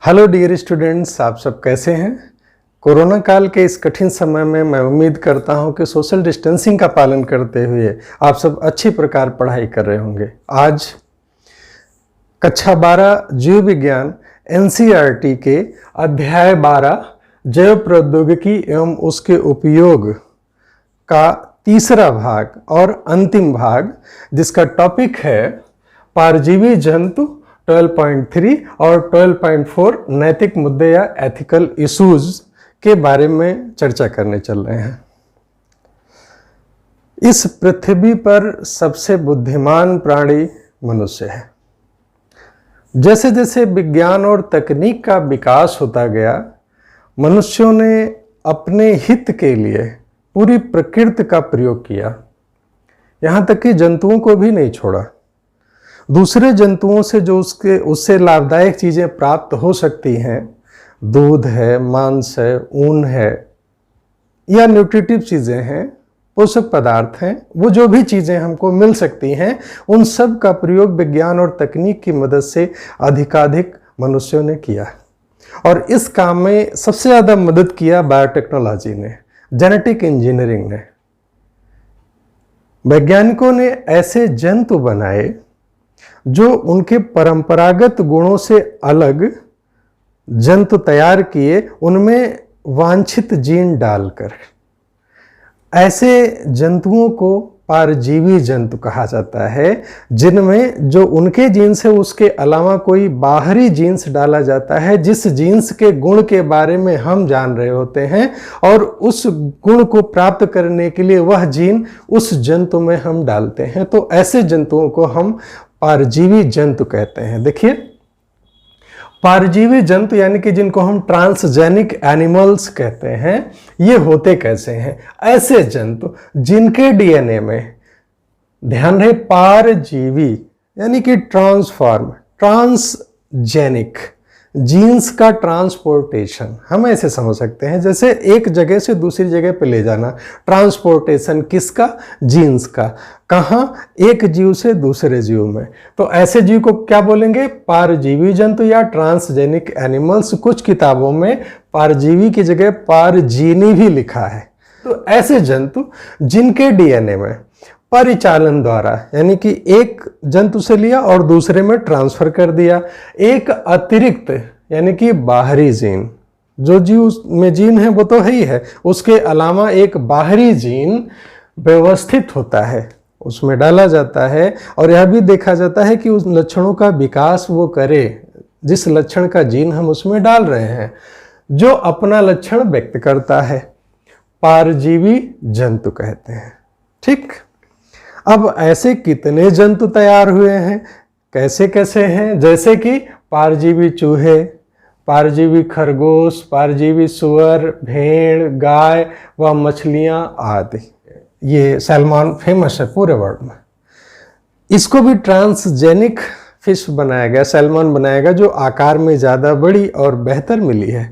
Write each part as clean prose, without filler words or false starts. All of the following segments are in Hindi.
हेलो डियर स्टूडेंट्स, आप सब कैसे हैं। कोरोना काल के इस कठिन समय में मैं उम्मीद करता हूं कि सोशल डिस्टेंसिंग का पालन करते हुए आप सब अच्छी प्रकार पढ़ाई कर रहे होंगे। आज कक्षा 12 जीव विज्ञान एनसीईआरटी के अध्याय 12 जैव प्रौद्योगिकी एवं उसके उपयोग का तीसरा भाग और अंतिम भाग, जिसका टॉपिक है परजीवी जंतु 12.3 और 12.4 नैतिक मुद्दे या एथिकल इश्यूज के बारे में चर्चा करने चल रहे हैं। इस पृथ्वी पर सबसे बुद्धिमान प्राणी मनुष्य है। जैसे जैसे विज्ञान और तकनीक का विकास होता गया, मनुष्यों ने अपने हित के लिए पूरी प्रकृति का प्रयोग किया, यहाँ तक कि जंतुओं को भी नहीं छोड़ा। दूसरे जंतुओं से जो उससे लाभदायक चीज़ें प्राप्त हो सकती हैं, दूध है, मांस है, ऊन है या न्यूट्रिटिव चीज़ें हैं, पोषक पदार्थ हैं, वो जो भी चीज़ें हमको मिल सकती हैं, उन सब का प्रयोग विज्ञान और तकनीक की मदद से अधिकाधिक मनुष्यों ने किया। और इस काम में सबसे ज़्यादा मदद किया बायोटेक्नोलॉजी ने, जेनेटिक इंजीनियरिंग ने। वैज्ञानिकों ने ऐसे जंतु बनाए जो उनके परंपरागत गुणों से अलग जंतु तैयार किए, उनमें वांछित जीन डालकर। ऐसे जंतुओं को परजीवी जंतु कहा जाता है, जिनमें जो उनके जीन्स है उसके अलावा कोई बाहरी जीन्स डाला जाता है, जिस जीन्स के गुण के बारे में हम जान रहे होते हैं, और उस गुण को प्राप्त करने के लिए वह जीन उस जंतु में हम डालते हैं। तो ऐसे जंतुओं को हम परजीवी जंतु कहते हैं। देखिए, परजीवी जंतु यानी कि जिनको हम ट्रांसजेनिक एनिमल्स कहते हैं, ये होते कैसे हैं? ऐसे जंतु जिनके डीएनए में, ध्यान रहे, परजीवी यानी कि ट्रांसफॉर्म, ट्रांसजेनिक, जीन्स का ट्रांसपोर्टेशन, हम ऐसे समझ सकते हैं जैसे एक जगह से दूसरी जगह पे ले जाना। ट्रांसपोर्टेशन किसका? जीन्स का। कहाँ? एक जीव से दूसरे जीव में। तो ऐसे जीव को क्या बोलेंगे? परजीवी जंतु या ट्रांसजेनिक एनिमल्स। कुछ किताबों में परजीवी की जगह परजीनी भी लिखा है। तो ऐसे जंतु जिनके डीएनए में परिचालन द्वारा, यानी कि एक जंतु से लिया और दूसरे में ट्रांसफर कर दिया, एक अतिरिक्त यानी कि बाहरी जीन, जो जीव में जीन है वो तो है ही है, उसके अलावा एक बाहरी जीन व्यवस्थित होता है, उसमें डाला जाता है। और यह भी देखा जाता है कि उस लक्षणों का विकास वो करे जिस लक्षण का जीन हम उसमें डाल रहे हैं, जो अपना लक्षण व्यक्त करता है। परजीवी जंतु कहते हैं। ठीक, अब ऐसे कितने जंतु तैयार हुए हैं, कैसे कैसे हैं? जैसे कि परजीवी चूहे, परजीवी खरगोश, परजीवी सुअर, भेड़, गाय व मछलियां आदि। ये सैल्मन फेमस है पूरे वर्ल्ड में। इसको भी ट्रांसजेनिक फिश बनाया गया, सैल्मन बनाया गया, जो आकार में ज़्यादा बड़ी और बेहतर मिली है।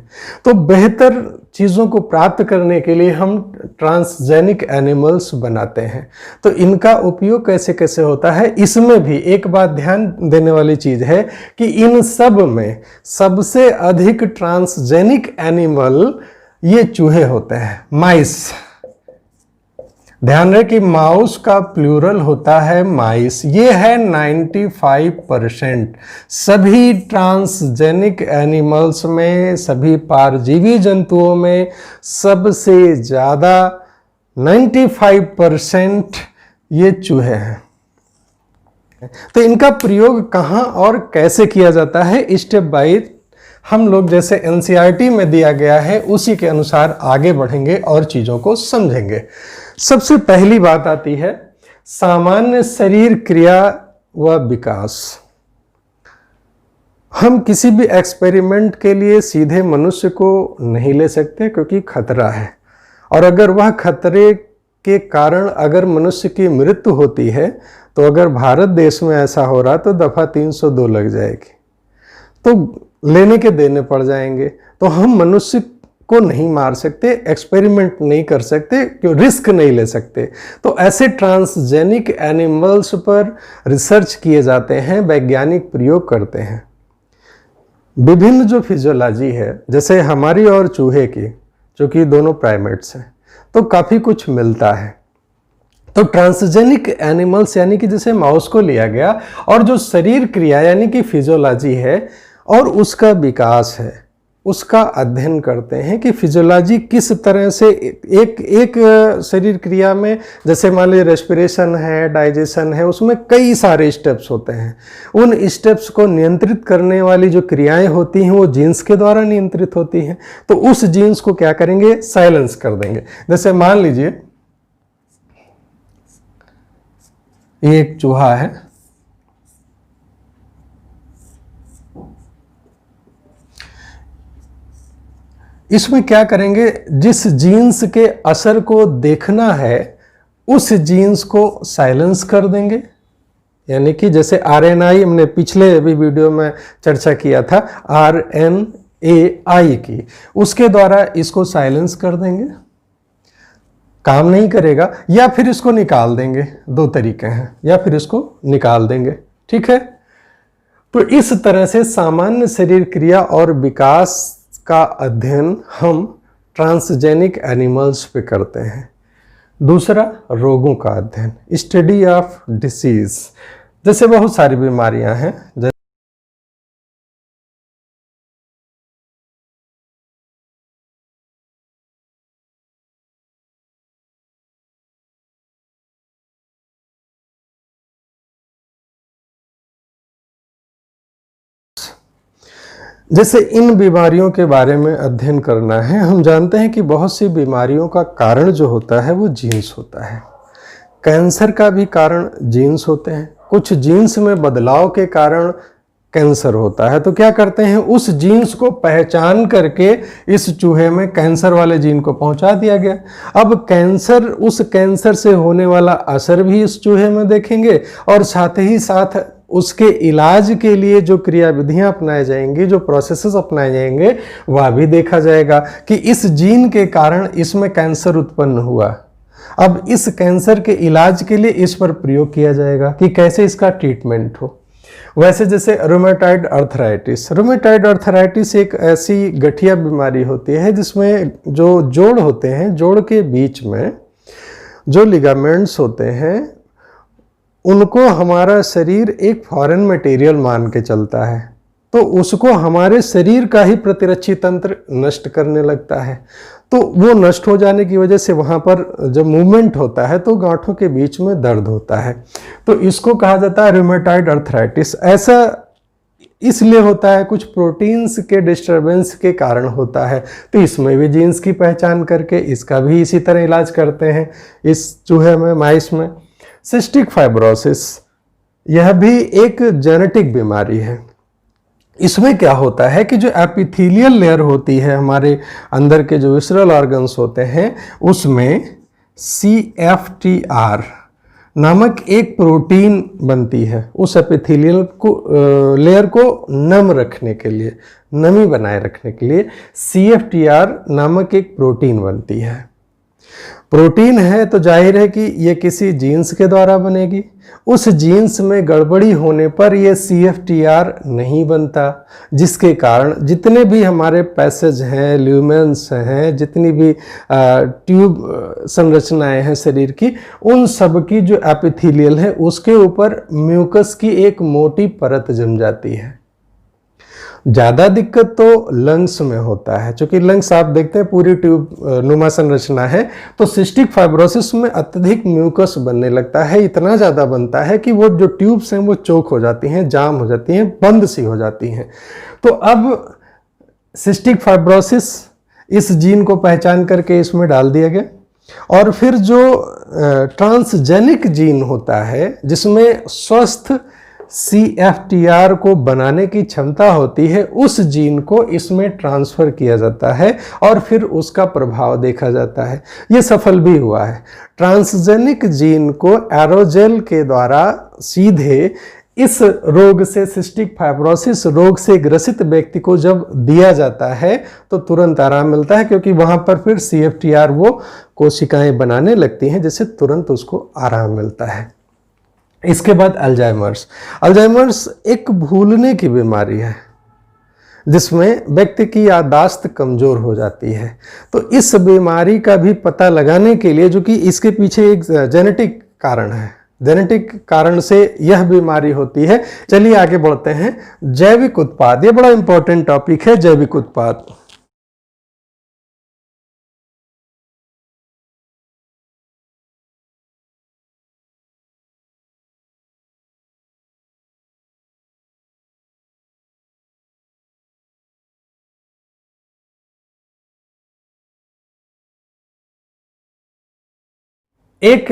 तो बेहतर चीज़ों को प्राप्त करने के लिए हम ट्रांसजेनिक एनिमल्स बनाते हैं। तो इनका उपयोग कैसे कैसे होता है, इसमें भी एक बात ध्यान देने वाली चीज़ है कि इन सब में सबसे अधिक ट्रांसजेनिक एनिमल ये चूहे होते हैं, माइस। ध्यान रहे कि माउस का प्लूरल होता है माइस। ये है 95%। सभी ट्रांसजेनिक एनिमल्स में, सभी परजीवी जंतुओं में सबसे ज़्यादा 95% ये चूहे हैं। तो इनका प्रयोग कहाँ और कैसे किया जाता है, स्टेप बाय हम लोग जैसे एनसीईआरटी में दिया गया है उसी के अनुसार आगे बढ़ेंगे और चीज़ों को समझेंगे। सबसे पहली बात आती है सामान्य शरीर क्रिया व विकास। हम किसी भी एक्सपेरिमेंट के लिए सीधे मनुष्य को नहीं ले सकते, क्योंकि खतरा है। और अगर वह खतरे के कारण अगर मनुष्य की मृत्यु होती है, तो अगर भारत देश में ऐसा हो रहा तो दफ़ा 302 लग जाएगी, तो लेने के देने पड़ जाएंगे। तो हम मनुष्य को नहीं मार सकते, एक्सपेरिमेंट नहीं कर सकते, क्यों? रिस्क नहीं ले सकते। तो ऐसे ट्रांसजेनिक एनिमल्स पर रिसर्च किए जाते हैं, वैज्ञानिक प्रयोग करते हैं। विभिन्न जो फिजियोलॉजी है, जैसे हमारी और चूहे की, जो कि दोनों प्राइमेट्स हैं, तो काफ़ी कुछ मिलता है। तो ट्रांसजेनिक एनिमल्स यानी कि जैसे माउस को लिया गया और जो शरीर क्रिया यानी कि फिजियोलॉजी है और उसका विकास है, उसका अध्ययन करते हैं कि फिजियोलॉजी किस तरह से एक शरीर क्रिया में, जैसे मान लीजिए रेस्पिरेशन है, डाइजेशन है, उसमें कई सारे स्टेप्स होते हैं। उन स्टेप्स को नियंत्रित करने वाली जो क्रियाएं होती हैं वो जीन्स के द्वारा नियंत्रित होती हैं। तो उस जीन्स को क्या करेंगे, साइलेंस कर देंगे। जैसे मान लीजिए ये एक चूहा है, इसमें क्या करेंगे, जिस जीन्स के असर को देखना है उस जीन्स को साइलेंस कर देंगे। यानी कि जैसे RNA हमने पिछले भी वीडियो में चर्चा किया था, RNAi की, उसके द्वारा इसको साइलेंस कर देंगे, काम नहीं करेगा, या फिर इसको निकाल देंगे। दो तरीके हैं, या फिर इसको निकाल देंगे, ठीक है। तो इस तरह से सामान्य शरीर क्रिया और विकास का अध्ययन हम ट्रांसजेनिक एनिमल्स पे करते हैं। दूसरा, रोगों का अध्ययन, स्टडी ऑफ डिसीज। जैसे बहुत सारी बीमारियां हैं, जैसे इन बीमारियों के बारे में अध्ययन करना है। हम जानते हैं कि बहुत सी बीमारियों का कारण जो होता है वो जीन्स होता है। कैंसर का भी कारण जीन्स होते हैं। कुछ जीन्स में बदलाव के कारण कैंसर होता है। तो क्या करते हैं, उस जीन्स को पहचान करके इस चूहे में कैंसर वाले जीन को पहुंचा दिया गया। अब कैंसर, उस कैंसर से होने वाला असर भी इस चूहे में देखेंगे और साथ ही साथ उसके इलाज के लिए जो क्रियाविधियां अपनाई जाएंगी, जो प्रोसेसेस अपनाए जाएंगे, वह भी देखा जाएगा कि इस जीन के कारण इसमें कैंसर उत्पन्न हुआ। अब इस कैंसर के इलाज के लिए इस पर प्रयोग किया जाएगा कि कैसे इसका ट्रीटमेंट हो। वैसे जैसे रूमेटॉइड अर्थराइटिस, रूमेटॉइड अर्थराइटिस एक ऐसी गठिया बीमारी होती है जिसमें जो जोड़ होते हैं, जोड़ के बीच में जो लिगामेंट्स होते हैं, उनको हमारा शरीर एक फॉरेन मटेरियल मान के चलता है। तो उसको हमारे शरीर का ही प्रतिरक्षी तंत्र नष्ट करने लगता है। तो वो नष्ट हो जाने की वजह से वहाँ पर जब मूवमेंट होता है तो गांठों के बीच में दर्द होता है। तो इसको कहा जाता है रूमेटॉइड अर्थराइटिस। ऐसा इसलिए होता है, कुछ प्रोटीन्स के डिस्टरबेंस के कारण होता है। तो इसमें भी जीन्स की पहचान करके इसका भी इसी तरह इलाज करते हैं इस चूहे में, माइस में। सिस्टिक फाइब्रोसिस, यह भी एक जेनेटिक बीमारी है। इसमें क्या होता है कि जो एपिथेलियल लेयर होती है, हमारे अंदर के जो विसरल ऑर्गन्स होते हैं, उसमें CFTR नामक एक प्रोटीन बनती है। उस एपिथेलियल को लेयर को नम रखने के लिए, नमी बनाए रखने के लिए CFTR नामक एक प्रोटीन बनती है। प्रोटीन है तो जाहिर है कि ये किसी जीन्स के द्वारा बनेगी। उस जीन्स में गड़बड़ी होने पर ये CFTR नहीं बनता, जिसके कारण जितने भी हमारे पैसेज हैं, ल्यूमेंस हैं, जितनी भी ट्यूब संरचनाएं हैं शरीर की, उन सब की जो एपिथेलियल है उसके ऊपर म्यूकस की एक मोटी परत जम जाती है। ज़्यादा दिक्कत तो लंग्स में होता है, क्योंकि लंग्स आप देखते हैं पूरी ट्यूब नुमा संरचना है। तो सिस्टिक फाइब्रोसिस में अत्यधिक म्यूकस बनने लगता है, इतना ज़्यादा बनता है कि वो जो ट्यूब्स हैं वो चोक हो जाती हैं, जाम हो जाती हैं, बंद सी हो जाती हैं। तो अब सिस्टिक फाइब्रोसिस, इस जीन को पहचान करके इसमें डाल दिया गया। और फिर जो ट्रांसजेनिक जीन होता है, जिसमें स्वस्थ CFTR को बनाने की क्षमता होती है, उस जीन को इसमें ट्रांसफर किया जाता है और फिर उसका प्रभाव देखा जाता है। ये सफल भी हुआ है। ट्रांसजेनिक जीन को एरोजेल के द्वारा सीधे इस रोग से, सिस्टिक फाइब्रोसिस रोग से ग्रसित व्यक्ति को जब दिया जाता है तो तुरंत आराम मिलता है, क्योंकि वहां पर फिर CFTR वो कोशिकाएं बनाने लगती हैं, जिससे तुरंत उसको आराम मिलता है। इसके बाद अल्जाइमर्स। अल्जाइमर्स एक भूलने की बीमारी है। जिसमें व्यक्ति की याददाश्त कमज़ोर हो जाती है। तो इस बीमारी का भी पता लगाने के लिए, जो कि इसके पीछे एक जेनेटिक कारण है, जेनेटिक कारण से यह बीमारी होती है। चलिए आगे बढ़ते हैं। जैविक उत्पाद, ये बड़ा इंपॉर्टेंट टॉपिक है, जैविक उत्पाद। एक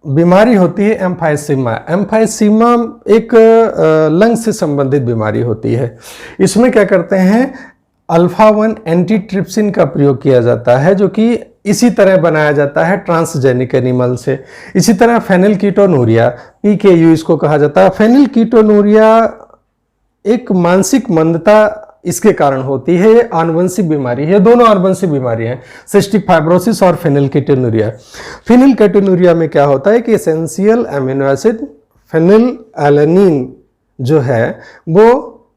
बीमारी होती है एम्फाइसीमा। एम्फाइसीमा एक लंग से संबंधित बीमारी होती है। इसमें क्या करते हैं, अल्फा-1 एंटीट्रिप्सिन का प्रयोग किया जाता है, जो कि इसी तरह बनाया जाता है ट्रांसजेनिक एनिमल से। इसी तरह फेनिलकीटोनूरिया, PKU इसको कहा जाता है। फेनिलकीटोनूरिया एक मानसिक मंदता इसके कारण होती है। ये आनुवंशिक बीमारी है, दोनों आनुवंशिक बीमारी हैं, सिस्टिक फाइब्रोसिस और फेनिलकीटोनूरिया। फेनिलकीटोनूरिया में क्या होता है कि एसेंशियल अमीनो एसिड फेनिलएलेनिन जो है वो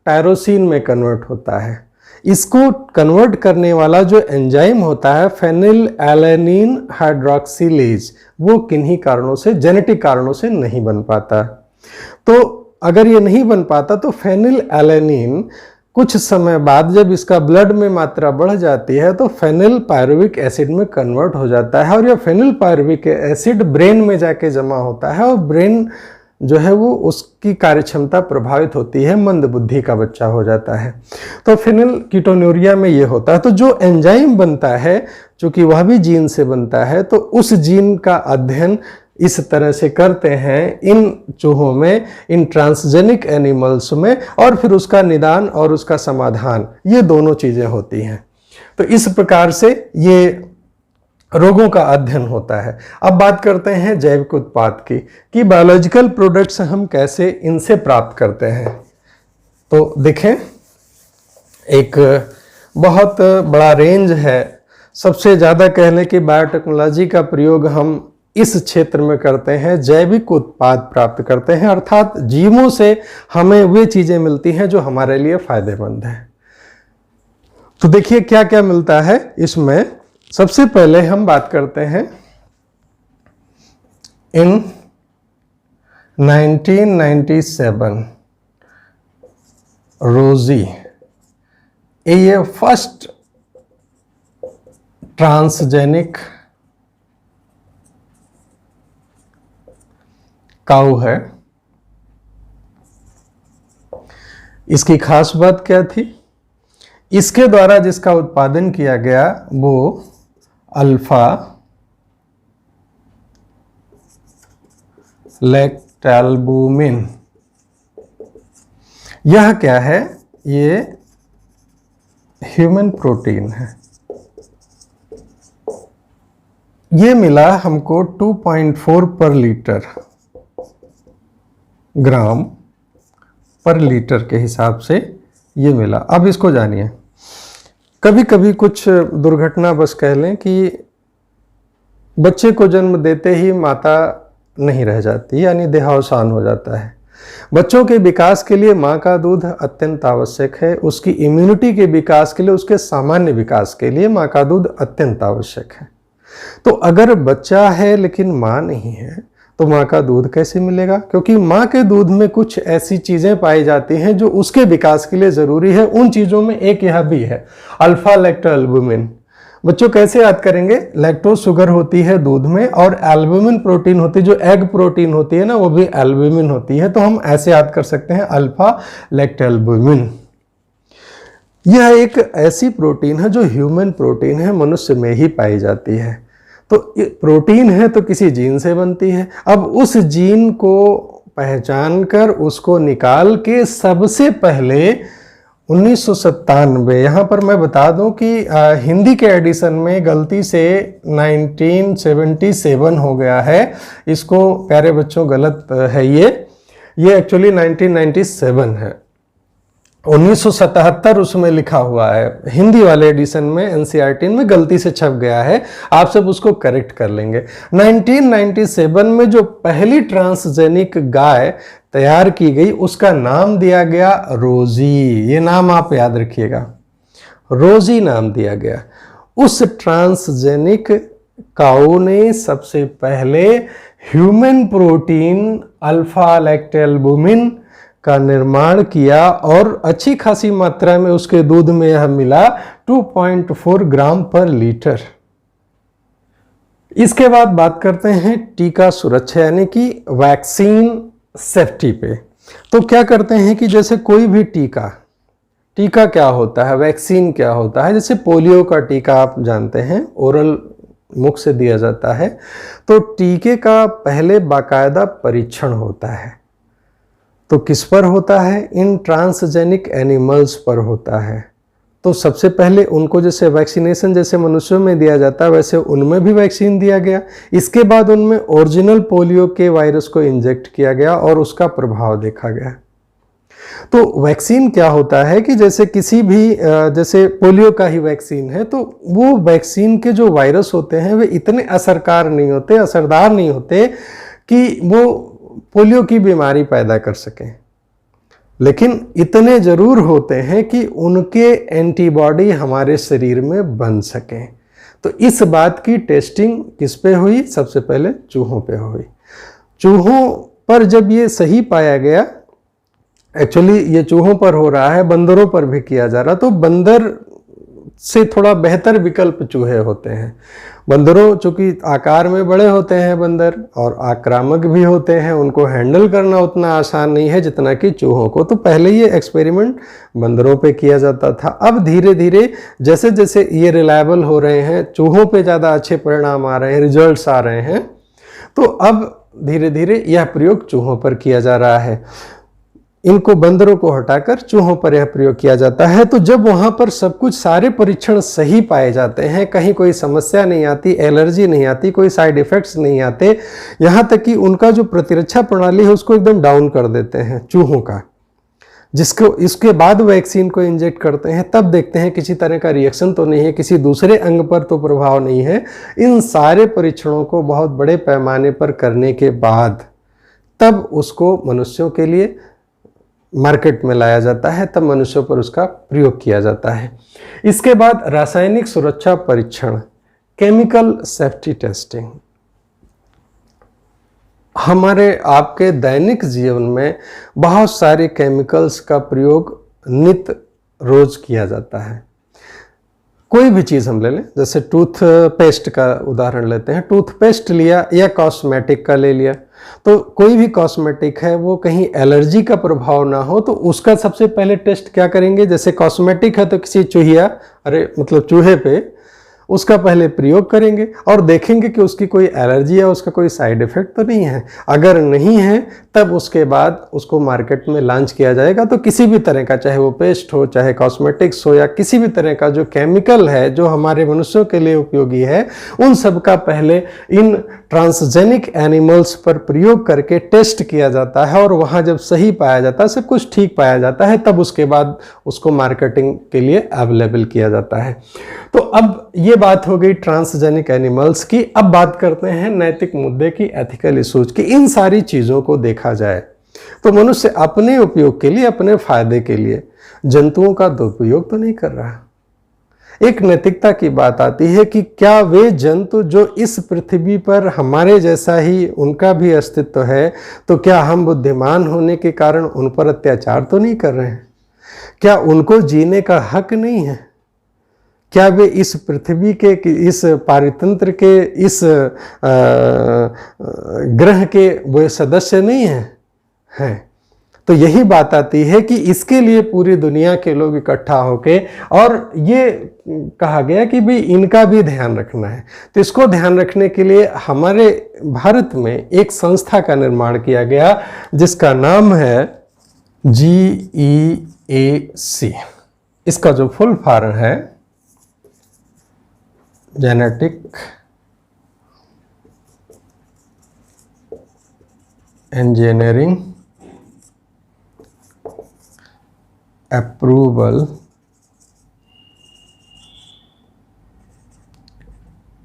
टायरोसिन में कन्वर्ट होता है। इसको कन्वर्ट करने वाला जो एंजाइम होता है फेनिलएलेनिन हाइड्रोक्सिलेज, वो किन्हीं कारणों से, जेनेटिक कारणों से नहीं बन पाता। तो अगर ये नहीं बन पाता तो फेनिलएलेनिन कुछ समय बाद जब इसका ब्लड में मात्रा बढ़ जाती है तो फेनिल पायरुविक एसिड में कन्वर्ट हो जाता है, और यह फेनिल पायरुविक एसिड ब्रेन में जाके जमा होता है, और ब्रेन जो है वो उसकी कार्यक्षमता प्रभावित होती है, मंद बुद्धि का बच्चा हो जाता है। तो फेनिलकीटोनूरिया में ये होता है। तो जो एंजाइम बनता है, चूंकि वह भी जीन से बनता है, तो उस जीन का अध्ययन इस तरह से करते हैं इन चूहों में, इन ट्रांसजेनिक एनिमल्स में, और फिर उसका निदान और उसका समाधान, ये दोनों चीजें होती हैं। तो इस प्रकार से ये रोगों का अध्ययन होता है। अब बात करते हैं जैविक उत्पाद की, कि बायोलॉजिकल प्रोडक्ट्स हम कैसे इनसे प्राप्त करते हैं। तो देखें, एक बहुत बड़ा रेंज है। सबसे ज़्यादा कह लें कि बायोटेक्नोलॉजी का प्रयोग हम इस क्षेत्र में करते हैं, जैविक उत्पाद प्राप्त करते हैं, अर्थात जीवों से हमें वे चीज़ें मिलती हैं जो हमारे लिए फायदेमंद हैं। तो देखिए क्या क्या मिलता है इसमें। सबसे पहले हम बात करते हैं इन 1997 रोजी, ये फर्स्ट ट्रांसजेनिक काऊ है। इसकी खास बात क्या थी? इसके द्वारा जिसका उत्पादन किया गया वो अल्फा लैक्टैल्बुमिन। यह क्या है? ये ह्यूमन प्रोटीन है। ये मिला हमको 2.4 पर लीटर, ग्राम पर लीटर के हिसाब से ये मिला। अब इसको जानिए। कभी कभी कुछ दुर्घटना बस कह लें कि बच्चे को जन्म देते ही माता नहीं रह जाती, यानी देहावसान हो जाता है। बच्चों के विकास के लिए माँ का दूध अत्यंत आवश्यक है। उसकी इम्यूनिटी के विकास के लिए, उसके सामान्य विकास के लिए माँ का दूध अत्यंत आवश्यक है। तो अगर बच्चा है लेकिन माँ नहीं है तो माँ का दूध कैसे मिलेगा? क्योंकि माँ के दूध में कुछ ऐसी चीज़ें पाई जाती हैं जो उसके विकास के लिए ज़रूरी है। उन चीज़ों में एक यह भी है, अल्फा लैक्टोएल्बुमिन। बच्चों कैसे याद करेंगे? लैक्टोज शुगर होती है दूध में, और एल्बुमिन प्रोटीन होती है, जो एग प्रोटीन होती है ना, वो भी एल्बुमिन होती है। तो हम ऐसे याद कर सकते हैं, अल्फा लैक्टोएल्बुमिन। यह एक ऐसी प्रोटीन है जो ह्यूमन प्रोटीन है, मनुष्य में ही पाई जाती है। तो प्रोटीन है तो किसी जीन से बनती है। अब उस जीन को पहचान कर उसको निकाल के सबसे पहले 1997, यहाँ पर मैं बता दूं कि हिंदी के एडिशन में गलती से 1977 हो गया है। इसको प्यारे बच्चों गलत है, ये एक्चुअली 1997 है। 1977 उसमें लिखा हुआ है, हिंदी वाले एडिशन में एनसीईआरटी में गलती से छप गया है, आप सब उसको करेक्ट कर लेंगे। 1997 में जो पहली ट्रांसजेनिक गाय तैयार की गई उसका नाम दिया गया रोजी। ये नाम आप याद रखिएगा, रोजी नाम दिया गया। उस ट्रांसजेनिक काऊ ने सबसे पहले ह्यूमन प्रोटीन अल्फा लैक्टोएल्बुमिन का निर्माण किया और अच्छी खासी मात्रा में उसके दूध में यह मिला 2.4 ग्राम पर लीटर। इसके बाद बात करते हैं टीका सुरक्षा यानी कि वैक्सीन सेफ्टी पे। तो क्या करते हैं कि जैसे कोई भी टीका क्या होता है, वैक्सीन क्या होता है, जैसे पोलियो का टीका आप जानते हैं ओरल मुख से दिया जाता है, तो टीके का पहले बाकायदा परीक्षण होता है। तो किस पर होता है? इन ट्रांसजेनिक एनिमल्स पर होता है। तो सबसे पहले उनको जैसे वैक्सीनेशन जैसे मनुष्यों में दिया जाता है वैसे उनमें भी वैक्सीन दिया गया। इसके बाद उनमें ओरिजिनल पोलियो के वायरस को इंजेक्ट किया गया और उसका प्रभाव देखा गया। तो वैक्सीन क्या होता है कि जैसे किसी भी जैसे पोलियो का ही वैक्सीन है, तो वो वैक्सीन के जो वायरस होते हैं वे इतने असरदार नहीं होते कि वो पोलियो की बीमारी पैदा कर सकें, लेकिन इतने जरूर होते हैं कि उनके एंटीबॉडी हमारे शरीर में बन सकें। तो इस बात की टेस्टिंग किस पे हुई? सबसे पहले चूहों पे हुई। चूहों पर जब ये सही पाया गया, एक्चुअली ये चूहों पर हो रहा है, बंदरों पर भी किया जा रहा, तो बंदर से थोड़ा बेहतर विकल्प चूहे होते हैं। बंदरों चूंकि आकार में बड़े होते हैं बंदर और आक्रामक भी होते हैं, उनको हैंडल करना उतना आसान नहीं है जितना कि चूहों को। तो पहले ये एक्सपेरिमेंट बंदरों पे किया जाता था। अब धीरे धीरे जैसे जैसे ये रिलायबल हो रहे हैं, चूहों पे ज़्यादा अच्छे परिणाम आ रहे हैं, रिजल्ट्स आ रहे हैं, तो अब धीरे धीरे यह प्रयोग चूहों पर किया जा रहा है। इनको बंदरों को हटाकर चूहों पर यह प्रयोग किया जाता है। तो जब वहां पर सब कुछ सारे परीक्षण सही पाए जाते हैं, कहीं कोई समस्या नहीं आती, एलर्जी नहीं आती, कोई साइड इफेक्ट्स नहीं आते, यहाँ तक कि उनका जो प्रतिरक्षा प्रणाली है उसको एकदम डाउन कर देते हैं चूहों का, जिसको इसके बाद वैक्सीन को इंजेक्ट करते हैं, तब देखते हैं किसी तरह का रिएक्शन तो नहीं है, किसी दूसरे अंग पर तो प्रभाव नहीं है। इन सारे परीक्षणों को बहुत बड़े पैमाने पर करने के बाद तब उसको मनुष्यों के लिए मार्केट में लाया जाता है, तब मनुष्यों पर उसका प्रयोग किया जाता है। इसके बाद रासायनिक सुरक्षा परीक्षण, केमिकल सेफ्टी टेस्टिंग। हमारे आपके दैनिक जीवन में बहुत सारे केमिकल्स का प्रयोग नित्य रोज किया जाता है। कोई भी चीज़ हम ले लें, जैसे टूथपेस्ट का उदाहरण लेते हैं, टूथपेस्ट लिया या कॉस्मेटिक का ले लिया, तो कोई भी कॉस्मेटिक है वो कहीं एलर्जी का प्रभाव ना हो तो उसका सबसे पहले टेस्ट क्या करेंगे? जैसे कॉस्मेटिक है तो किसी चूहे पे उसका पहले प्रयोग करेंगे और देखेंगे कि उसकी कोई एलर्जी या उसका कोई साइड इफेक्ट तो नहीं है। अगर नहीं है तब उसके बाद उसको मार्केट में लॉन्च किया जाएगा। तो किसी भी तरह का, चाहे वो पेस्ट हो, चाहे कॉस्मेटिक्स हो, या किसी भी तरह का जो केमिकल है जो हमारे मनुष्यों के लिए उपयोगी है, उन सब का पहले इन ट्रांसजेनिक एनिमल्स पर प्रयोग करके टेस्ट किया जाता है और वहाँ जब सही पाया जाता है, सब कुछ ठीक पाया जाता है, तब उसके बाद उसको मार्केटिंग के लिए अवेलेबल किया जाता है। तो अब ये बात हो गई ट्रांसजेनिक एनिमल्स की। अब बात करते हैं नैतिक मुद्दे की, एथिकल इश्यूज की। इन सारी चीज़ों को देखा जाए तो मनुष्य अपने उपयोग के लिए, अपने फायदे के लिए जंतुओं का दुरुपयोग तो नहीं कर रहा। एक नैतिकता की बात आती है कि क्या वे जंतु जो इस पृथ्वी पर हमारे जैसा ही उनका भी अस्तित्व है, तो क्या हम बुद्धिमान होने के कारण उन पर अत्याचार तो नहीं कर रहे हैं? क्या उनको जीने का हक नहीं है? क्या वे इस पृथ्वी के, इस पारितंत्र के, इस ग्रह के वे सदस्य नहीं हैं? तो यही बात आती है कि इसके लिए पूरी दुनिया के लोग इकट्ठा होके, और ये कहा गया कि भाई इनका भी ध्यान रखना है। तो इसको ध्यान रखने के लिए हमारे भारत में एक संस्था का निर्माण किया गया जिसका नाम है GEAC। इसका जो फुल फॉर्म है genetic engineering approval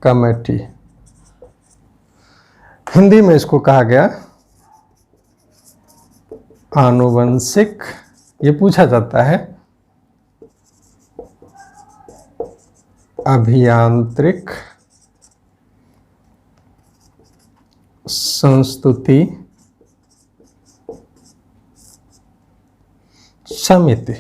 committee, Hindi में इसको कहा गया आनुवंशिक, ये पूछा जाता है अभियांत्रिक संस्तुति समिति।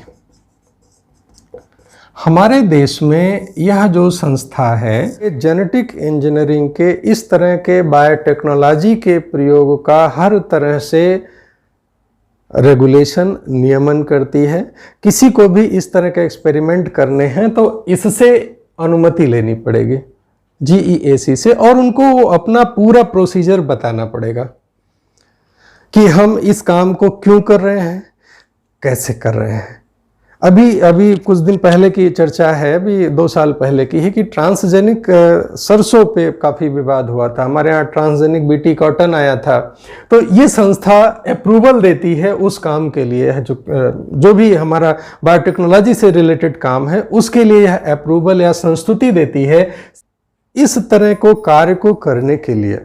हमारे देश में यह जो संस्था है जेनेटिक इंजीनियरिंग के इस तरह के बायोटेक्नोलॉजी के प्रयोग का हर तरह से रेगुलेशन नियमन करती है। किसी को भी इस तरह के एक्सपेरिमेंट करने हैं तो इससे अनुमति लेनी पड़ेगी GEAC से, और उनको वो अपना पूरा प्रोसीजर बताना पड़ेगा कि हम इस काम को क्यों कर रहे हैं, कैसे कर रहे हैं। अभी कुछ दिन पहले की चर्चा है, अभी 2 साल पहले की है, कि ट्रांसजेनिक सरसों पे काफ़ी विवाद हुआ था। हमारे यहाँ ट्रांसजेनिक BT कॉटन आया था। तो ये संस्था अप्रूवल देती है उस काम के लिए, जो भी हमारा बायोटेक्नोलॉजी से रिलेटेड काम है उसके लिए यह अप्रूवल या संस्तुति देती है इस तरह को कार्य को करने के लिए।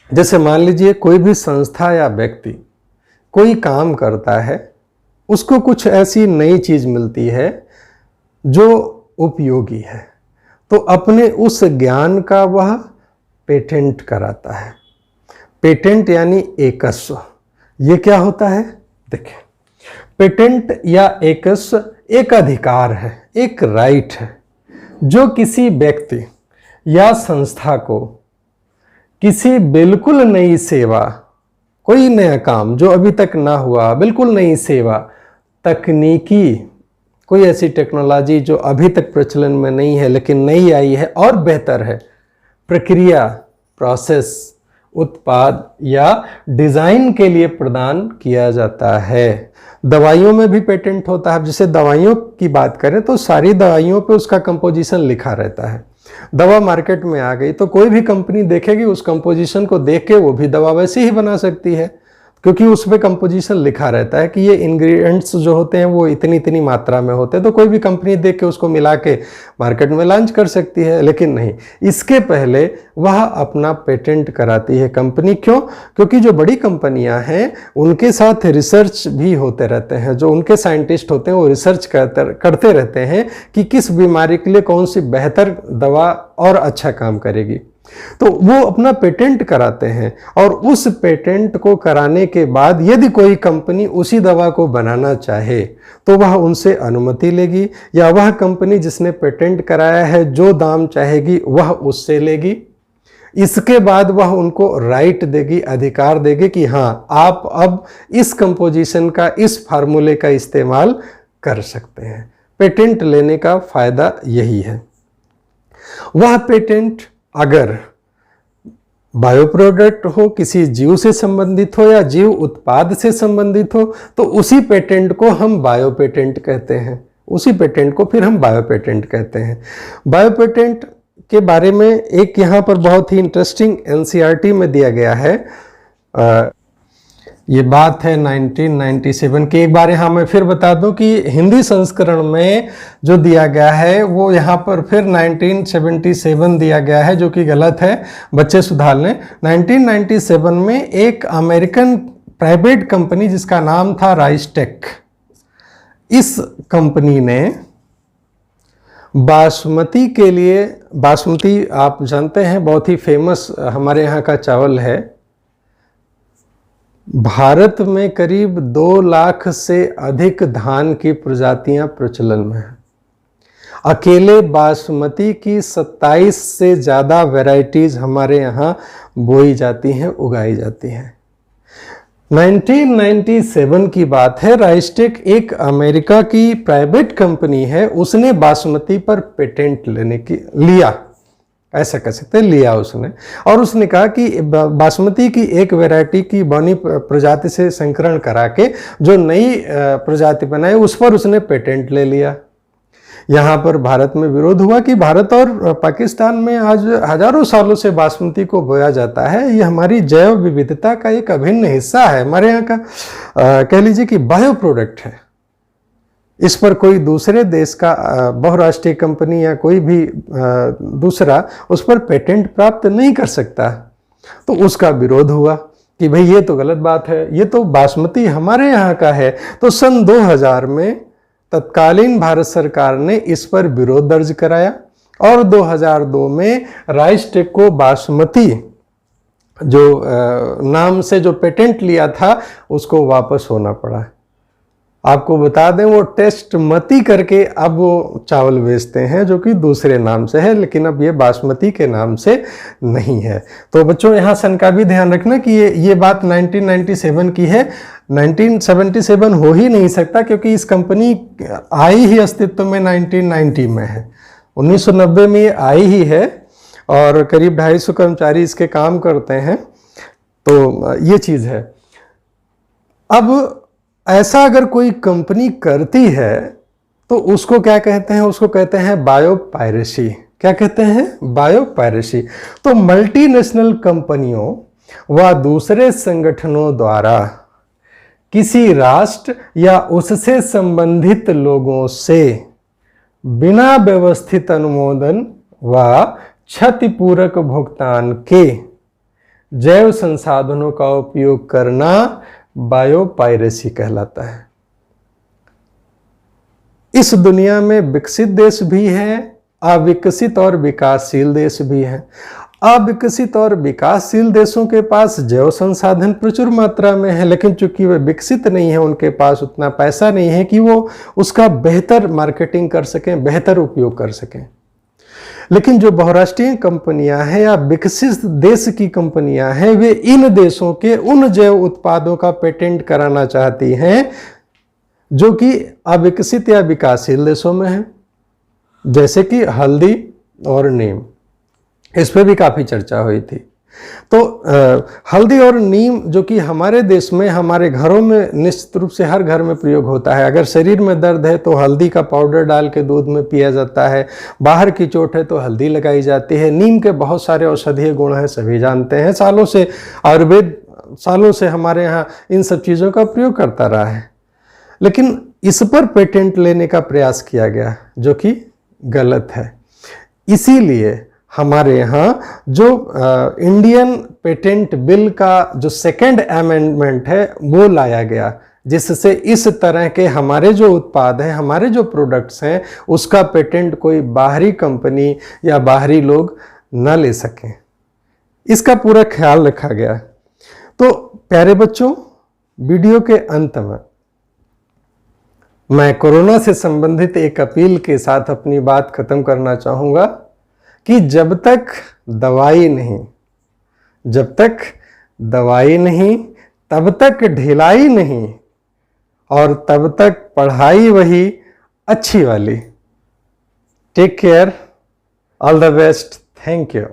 जैसे मान लीजिए कोई भी संस्था या व्यक्ति कोई काम करता है, उसको कुछ ऐसी नई चीज मिलती है जो उपयोगी है, तो अपने उस ज्ञान का वह पेटेंट कराता है। पेटेंट यानी एकस्व। ये क्या होता है? देखिए, पेटेंट या एकस्व एक अधिकार है, एक राइट है जो किसी व्यक्ति या संस्था को किसी बिल्कुल नई सेवा, कोई नया काम जो अभी तक ना हुआ, बिल्कुल नई सेवा, तकनीकी कोई ऐसी टेक्नोलॉजी जो अभी तक प्रचलन में नहीं है लेकिन नई आई है और बेहतर है, प्रक्रिया, प्रोसेस, उत्पाद या डिज़ाइन के लिए प्रदान किया जाता है। दवाइयों में भी पेटेंट होता है। जैसे दवाइयों की बात करें तो सारी दवाइयों पे उसका कंपोजिशन लिखा रहता है। दवा मार्केट में आ गई तो कोई भी कंपनी देखेगी, उस कंपोजिशन को देख के वो भी दवा वैसे ही बना सकती है, क्योंकि उस पर कंपोजिशन लिखा रहता है कि ये इंग्रेडिएंट्स जो होते हैं वो इतनी इतनी मात्रा में होते हैं। तो कोई भी कंपनी देख के उसको मिला के मार्केट में लॉन्च कर सकती है। लेकिन नहीं, इसके पहले वह अपना पेटेंट कराती है कंपनी। क्यों? क्योंकि जो बड़ी कंपनियां हैं उनके साथ रिसर्च भी होते रहते हैं। जो उनके साइंटिस्ट होते हैं वो रिसर्च करते रहते हैं कि किस बीमारी के लिए कौन सी बेहतर दवा और अच्छा काम करेगी। तो वो अपना पेटेंट कराते हैं, और उस पेटेंट को कराने के बाद यदि कोई कंपनी उसी दवा को बनाना चाहे तो वह उनसे अनुमति लेगी, या वह कंपनी जिसने पेटेंट कराया है जो दाम चाहेगी वह उससे लेगी। इसके बाद वह उनको राइट देगी, अधिकार देगी कि हाँ, आप अब इस कंपोजिशन का, इस फार्मूले का इस्तेमाल कर सकते हैं। पेटेंट लेने का फायदा यही है। वह पेटेंट अगर बायो प्रोडक्ट हो, किसी जीव से संबंधित हो या जीव उत्पाद से संबंधित हो, तो उसी पेटेंट को हम बायो पेटेंट कहते हैं। उसी पेटेंट को फिर हम बायो पेटेंट कहते हैं। बायो पेटेंट के बारे में एक यहाँ पर बहुत ही इंटरेस्टिंग NCERT में दिया गया है। ये बात है 1997 की। एक बार यहाँ मैं फिर बता दूं कि हिंदी संस्करण में जो दिया गया है वो यहाँ पर फिर 1977 दिया गया है, जो कि गलत है, बच्चे सुधार लें। 1997 में एक अमेरिकन प्राइवेट कंपनी जिसका नाम था राइसटेक, इस कंपनी ने बासमती के लिए, बासमती आप जानते हैं बहुत ही फेमस हमारे यहाँ का चावल है, भारत में करीब 2 लाख से अधिक धान की प्रजातियां प्रचलन में हैं। अकेले बासमती की 27 से ज़्यादा वैरायटीज हमारे यहाँ बोई जाती हैं, उगाई जाती हैं। 1997 की बात है। राइसटेक एक अमेरिका की प्राइवेट कंपनी है, उसने बासमती पर पेटेंट लिया, ऐसा कह सकते हैं, लिया उसने। और उसने कहा कि बासमती की एक वैरायटी की बनी प्रजाति से संकरण करा के जो नई प्रजाति बनाई उस पर उसने पेटेंट ले लिया। यहाँ पर भारत में विरोध हुआ कि भारत और पाकिस्तान में आज हजारों सालों से बासमती को बोया जाता है, ये हमारी जैव विविधता का एक अभिन्न हिस्सा है, हमारे यहाँ का कह लीजिए कि बायो प्रोडक्ट है। इस पर कोई दूसरे देश का बहुराष्ट्रीय कंपनी या कोई भी दूसरा उस पर पेटेंट प्राप्त नहीं कर सकता। तो उसका विरोध हुआ कि भाई ये तो गलत बात है, ये तो बासमती हमारे यहाँ का है। तो सन 2000 में तत्कालीन भारत सरकार ने इस पर विरोध दर्ज कराया और 2002 में राइस टेको बासमती जो नाम से जो पेटेंट लिया था उसको वापस होना पड़ा। आपको बता दें वो टेस्ट मती करके अब वो चावल बेचते हैं जो कि दूसरे नाम से है, लेकिन अब ये बासमती के नाम से नहीं है। तो बच्चों यहाँ सन का भी ध्यान रखना कि ये बात 1997 की है। 1977 हो ही नहीं सकता क्योंकि इस कंपनी आई ही अस्तित्व में 1990 में है। 1990 में ये आई ही है और करीब 250 कर्मचारी इसके काम करते हैं। तो ये चीज़ है। अब ऐसा अगर कोई कंपनी करती है तो उसको क्या कहते हैं? उसको कहते हैं बायोपायरेसी। क्या कहते हैं? बायोपायरेसी। तो मल्टीनेशनल कंपनियों व दूसरे संगठनों द्वारा किसी राष्ट्र या उससे संबंधित लोगों से बिना व्यवस्थित अनुमोदन व क्षतिपूरक भुगतान के जैव संसाधनों का उपयोग करना बायोपायरेसी कहलाता है। इस दुनिया में विकसित देश भी है, अविकसित और विकासशील देश भी है। अविकसित और विकासशील देशों के पास जैव संसाधन प्रचुर मात्रा में है, लेकिन चूंकि वे विकसित नहीं है, उनके पास उतना पैसा नहीं है कि वो उसका बेहतर मार्केटिंग कर सकें, बेहतर उपयोग कर सकें। लेकिन जो बहुराष्ट्रीय कंपनियां हैं या विकसित देश की कंपनियां हैं, वे इन देशों के उन जैव उत्पादों का पेटेंट कराना चाहती हैं जो कि अविकसित या विकासशील देशों में है, जैसे कि हल्दी और नीम। इस पर भी काफ़ी चर्चा हुई थी। तो हल्दी और नीम जो कि हमारे देश में, हमारे घरों में निश्चित रूप से हर घर में प्रयोग होता है। अगर शरीर में दर्द है तो हल्दी का पाउडर डाल के दूध में पिया जाता है, बाहर की चोट है तो हल्दी लगाई जाती है। नीम के बहुत सारे औषधीय गुण हैं, सभी जानते हैं। सालों से आयुर्वेद सालों से हमारे यहाँ इन सब चीज़ों का प्रयोग करता रहा है, लेकिन इस पर पेटेंट लेने का प्रयास किया गया जो कि गलत है। इसीलिए हमारे यहाँ जो इंडियन पेटेंट बिल का जो सेकेंड अमेंडमेंट है वो लाया गया, जिससे इस तरह के हमारे जो उत्पाद हैं, हमारे जो प्रोडक्ट्स हैं, उसका पेटेंट कोई बाहरी कंपनी या बाहरी लोग न ले सकें। इसका पूरा ख्याल रखा गया। तो प्यारे बच्चों, वीडियो के अंत में मैं कोरोना से संबंधित एक अपील के साथ अपनी बात खत्म करना चाहूँगा कि जब तक दवाई नहीं तब तक ढिलाई नहीं, और तब तक पढ़ाई वही अच्छी वाली। Take care, all the best, thank you.